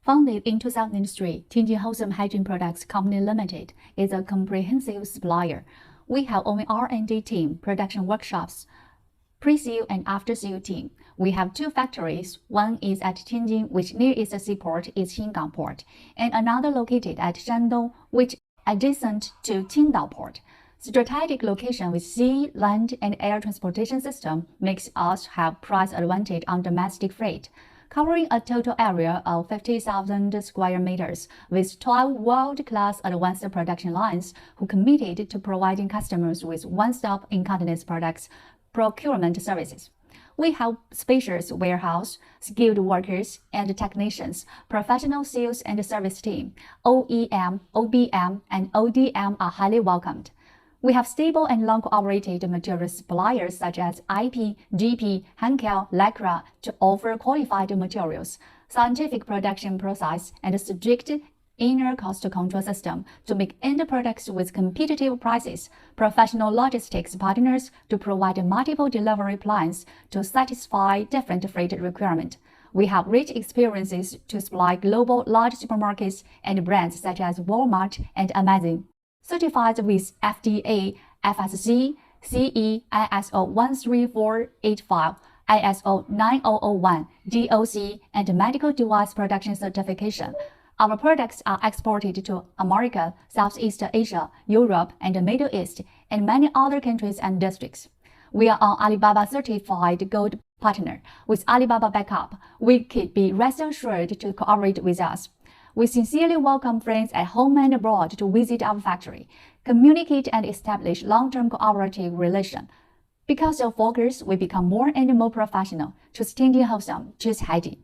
Founded in 2003, Tianjin Wholesome Hygiene Products Company Limited is a comprehensive supplier. We have own R&D team, production workshops, pre-sale and after-sale team. We have two factories. One is at Tianjin, which near its seaport is Xingang Port, and another located at Shandong, which adjacent to Qingdao Port. Strategic location with sea, land, and air transportation system makes us have price advantage on domestic freight, covering a total area of 50,000 square meters with 12 world-class advanced production lines who committed to providing customers with one-stop incontinence products procurement services. We have spacious warehouse, skilled workers and technicians, professional sales and service team. OEM, OBM, and ODM are highly welcomed. We have stable and long-cooperated material suppliers such as IP, GP, Henkel, Lycra to offer qualified materials, scientific production process, and strict inner cost control system to make end products with competitive prices, professional logistics partners to provide multiple delivery plans to satisfy different freight requirements. We have rich experiences to supply global large supermarkets and brands such as Walmart and Amazon. Certified with FDA, FSC, CE, ISO 13485, ISO 9001, DOC, and medical device production certification. Our products are exported to America, Southeast Asia, Europe, and the Middle East, and many other countries and districts. We are an Alibaba certified gold partner. With Alibaba backup, we could be rest assured to cooperate with us. We sincerely welcome friends at home and abroad to visit our factory, communicate and establish long-term cooperative relations. Because of focus, we become more and more professional. Choose Tianjin Wholesome, choose hygiene.